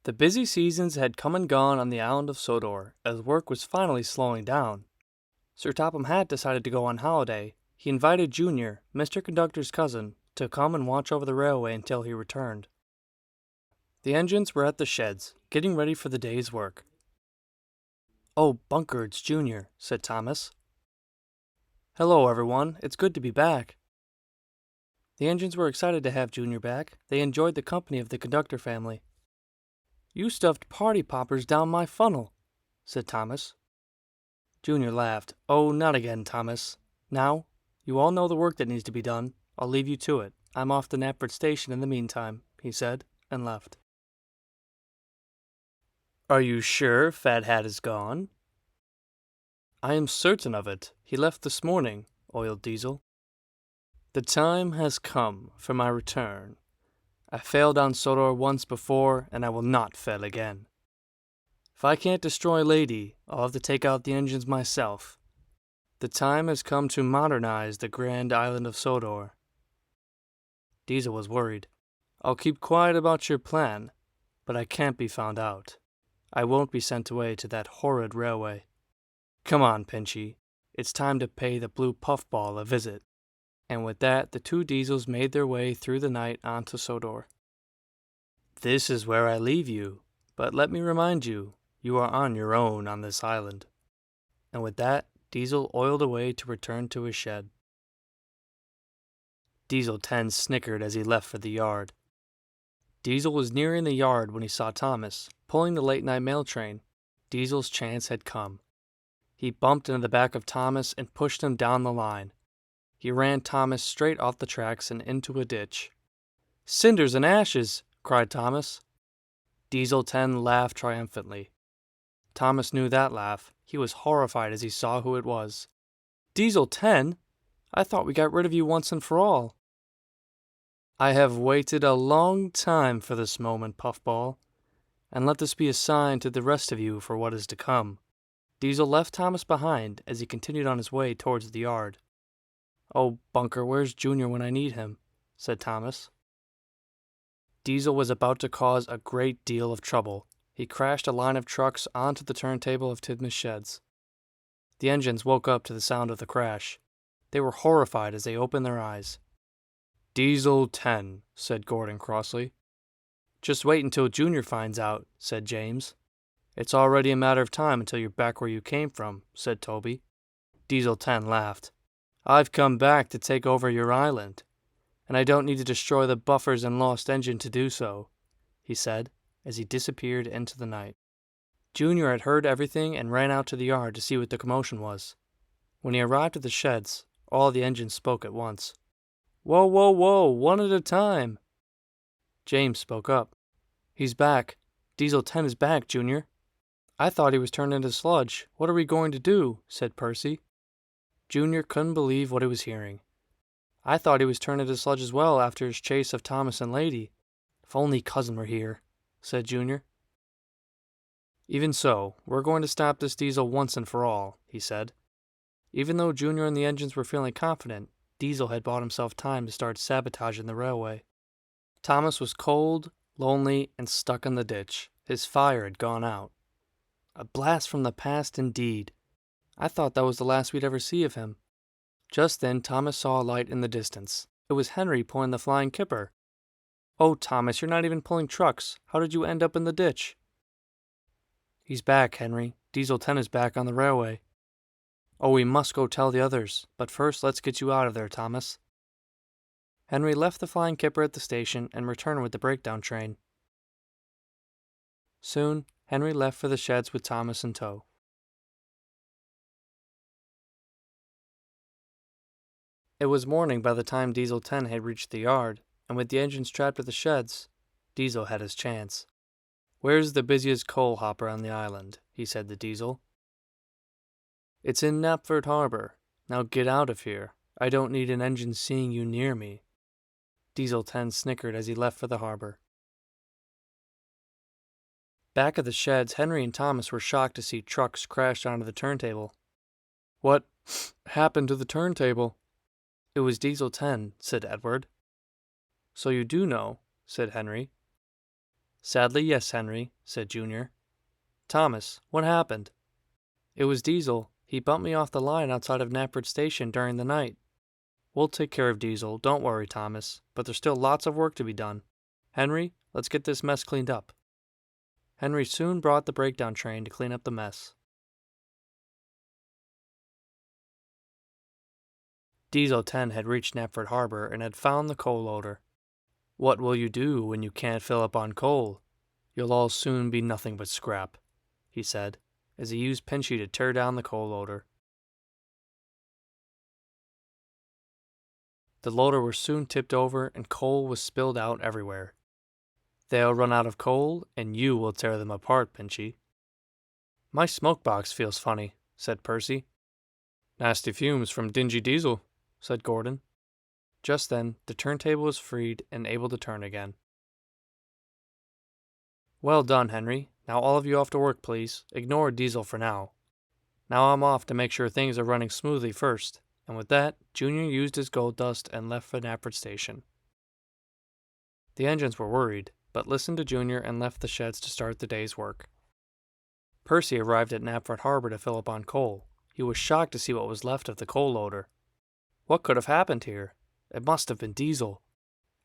The busy seasons had come and gone on the island of Sodor, as work was finally slowing down. Sir Topham Hatt decided to go on holiday. He invited Junior, Mr. Conductor's cousin, to come and watch over the railway until he returned. The engines were at the sheds, getting ready for the day's work. "Oh, Bunker, it's Junior," said Thomas. "Hello, everyone. It's good to be back." The engines were excited to have Junior back. They enjoyed the company of the conductor family. "You stuffed party poppers down my funnel," said Thomas. Junior laughed. "Oh, not again, Thomas. Now, you all know the work that needs to be done. I'll leave you to it. I'm off to Knapford Station in the meantime," he said, and left. "Are you sure Fat Hat is gone?" "I am certain of it. He left this morning," oiled Diesel. "The time has come for my return. I failed on Sodor once before, and I will not fail again. If I can't destroy Lady, I'll have to take out the engines myself. The time has come to modernize the grand island of Sodor." Diesel was worried. "I'll keep quiet about your plan, but I can't be found out. I won't be sent away to that horrid railway. Come on, Pinchy. It's time to pay the blue puffball a visit." And with that, the two Diesels made their way through the night onto Sodor. "This is where I leave you, but let me remind you, you are on your own on this island." And with that, Diesel oiled away to return to his shed. Diesel 10 snickered as he left for the yard. Diesel was nearing the yard when he saw Thomas, pulling the late-night mail train. Diesel's chance had come. He bumped into the back of Thomas and pushed him down the line. He ran Thomas straight off the tracks and into a ditch. "Cinders and ashes!" cried Thomas. Diesel 10 laughed triumphantly. Thomas knew that laugh. He was horrified as he saw who it was. "Diesel 10? I thought we got rid of you once and for all." "I have waited a long time for this moment, Puffball, and let this be a sign to the rest of you for what is to come." Diesel left Thomas behind as he continued on his way towards the yard. "Oh, Bunker, where's Junior when I need him?" said Thomas. Diesel was about to cause a great deal of trouble. He crashed a line of trucks onto the turntable of Tidmouth Sheds. The engines woke up to the sound of the crash. They were horrified as they opened their eyes. "Diesel 10, said Gordon crossly. "Just wait until Junior finds out," said James. "It's already a matter of time until you're back where you came from," said Toby. Diesel 10 laughed. "I've come back to take over your island, and I don't need to destroy the buffers and lost engine to do so," he said, as he disappeared into the night. Junior had heard everything and ran out to the yard to see what the commotion was. When he arrived at the sheds, all the engines spoke at once. "Whoa, whoa, whoa, one at a time." James spoke up. "He's back. Diesel 10 is back, Junior." "I thought he was turned into sludge. What are we going to do?" said Percy. Junior couldn't believe what he was hearing. "I thought he was turned into sludge as well after his chase of Thomas and Lady. If only Cousin were here," said Junior. "Even so, we're going to stop this Diesel once and for all," he said. Even though Junior and the engines were feeling confident, Diesel had bought himself time to start sabotaging the railway. Thomas was cold, lonely, and stuck in the ditch. His fire had gone out. A blast from the past indeed. I thought that was the last we'd ever see of him. Just then Thomas saw a light in the distance. It was Henry pulling the flying kipper. "Oh, Thomas, you're not even pulling trucks. How did you end up in the ditch?" "He's back, Henry. Diesel 10 is back on the railway." "Oh, we must go tell the others, but first let's get you out of there, Thomas." Henry left the flying kipper at the station and returned with the breakdown train. Soon, Henry left for the sheds with Thomas in tow. It was morning by the time Diesel 10 had reached the yard, and with the engines trapped at the sheds, Diesel had his chance. "Where's the busiest coal hopper on the island?" he said to Diesel. "It's in Knapford Harbor. Now get out of here. I don't need an engine seeing you near me." Diesel 10 snickered as he left for the harbor. Back at the sheds, Henry and Thomas were shocked to see trucks crash onto the turntable. "What happened to the turntable?" "It was Diesel 10, said Edward. "So you do know," said Henry. Sadly, yes, Henry, said Junior. Thomas, what happened? It was Diesel. He bumped me off the line outside of Knapford Station during the night. We'll take care of Diesel, don't worry, Thomas, but there's still lots of work to be done. Henry, let's get this mess cleaned up. Henry soon brought the breakdown train to clean up the mess. Diesel 10 had reached Knapford Harbor and had found the coal loader. What will you do when you can't fill up on coal? You'll all soon be nothing but scrap, he said, as he used Pinchy to tear down the coal loader. The loader was soon tipped over and coal was spilled out everywhere. They'll run out of coal, and you will tear them apart, Pinchy. My smoke box feels funny, said Percy. Nasty fumes from Dingy Diesel, said Gordon. Just then, the turntable was freed and able to turn again. Well done, Henry. Now all of you off to work, please. Ignore Diesel for now. Now I'm off to make sure things are running smoothly first. And with that, Junior used his gold dust and left for Knapford Station. The engines were worried, but listened to Junior and left the sheds to start the day's work. Percy arrived at Knapford Harbor to fill up on coal. He was shocked to see what was left of the coal loader. What could have happened here? It must have been Diesel.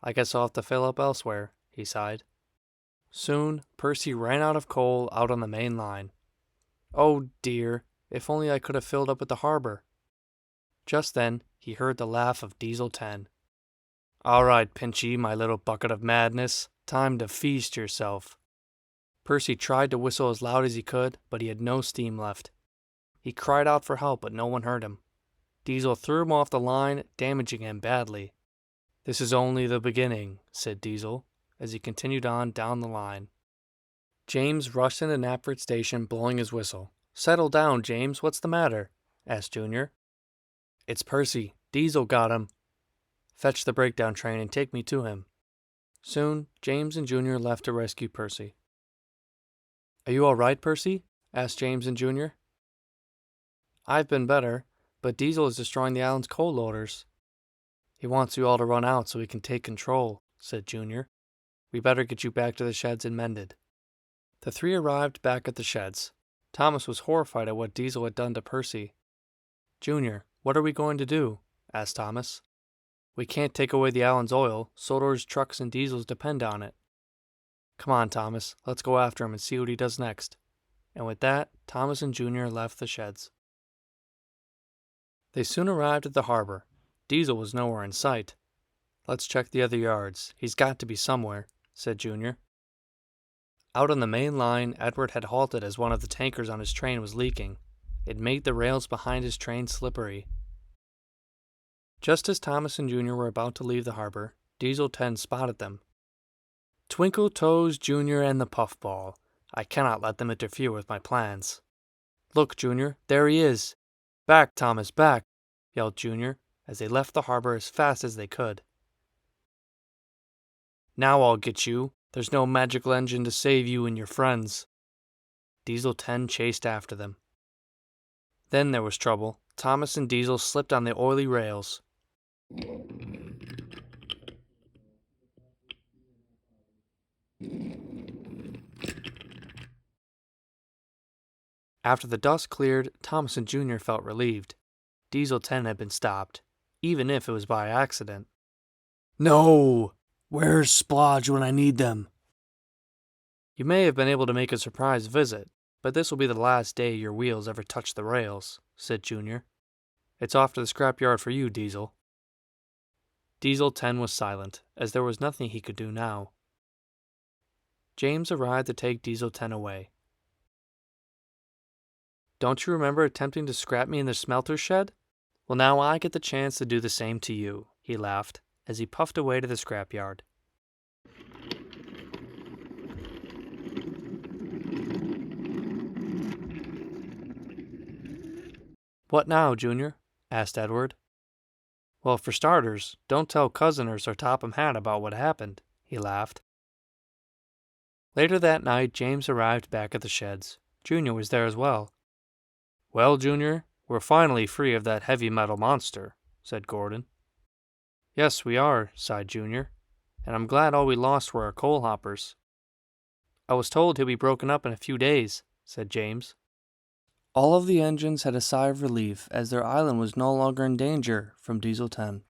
I guess I'll have to fill up elsewhere, he sighed. Soon, Percy ran out of coal out on the main line. Oh dear, if only I could have filled up at the harbor. Just then, he heard the laugh of Diesel 10. All right, Pinchy, my little bucket of madness. Time to feast yourself. Percy tried to whistle as loud as he could, but he had no steam left. He cried out for help, but no one heard him. Diesel threw him off the line, damaging him badly. This is only the beginning, said Diesel, as he continued on down the line. James rushed into Knapford Station, blowing his whistle. Settle down, James. What's the matter? Asked Junior. It's Percy. Diesel got him. Fetch the breakdown train and take me to him. Soon, James and Junior left to rescue Percy. Are you all right, Percy? Asked James and Junior. I've been better, but Diesel is destroying the island's coal loaders. He wants you all to run out so he can take control, said Junior. We better get you back to the sheds and mended. The three arrived back at the sheds. Thomas was horrified at what Diesel had done to Percy. Junior, what are we going to do? Asked Thomas. We can't take away the island's oil. Sodor's trucks and Diesels depend on it. Come on, Thomas. Let's go after him and see what he does next. And with that, Thomas and Junior left the sheds. They soon arrived at the harbor. Diesel was nowhere in sight. Let's check the other yards. He's got to be somewhere, said Junior. Out on the main line, Edward had halted as one of the tankers on his train was leaking. It made the rails behind his train slippery. Just as Thomas and Junior were about to leave the harbor, Diesel 10 spotted them. Twinkle Toes Junior and the Puffball. I cannot let them interfere with my plans. Look, Junior, there he is. Back, Thomas, back, yelled Junior, as they left the harbor as fast as they could. Now I'll get you. There's no magical engine to save you and your friends. Diesel 10 chased after them. Then there was trouble. Thomas and Diesel slipped on the oily rails. After the dust cleared, Thomas and Junior felt relieved. Diesel 10 had been stopped, even if it was by accident. No! Where's Splodge when I need them? You may have been able to make a surprise visit, but this will be the last day your wheels ever touch the rails, said Junior. It's off to the scrapyard for you, Diesel. Diesel 10 was silent, as there was nothing he could do now. James arrived to take Diesel 10 away. Don't you remember attempting to scrap me in the smelter shed? Well, now I get the chance to do the same to you, he laughed, as he puffed away to the scrapyard. What now, Junior? Asked Edward. Well, for starters, don't tell Cousin or Sir Topham Hatt about what happened, he laughed. Later that night, James arrived back at the sheds. Junior was there as well. Well, Junior, we're finally free of that heavy metal monster, said Gordon. Yes, we are, sighed Junior, and I'm glad all we lost were our coal hoppers. I was told he'll be broken up in a few days, said James. All of the engines had a sigh of relief as their island was no longer in danger from Diesel 10.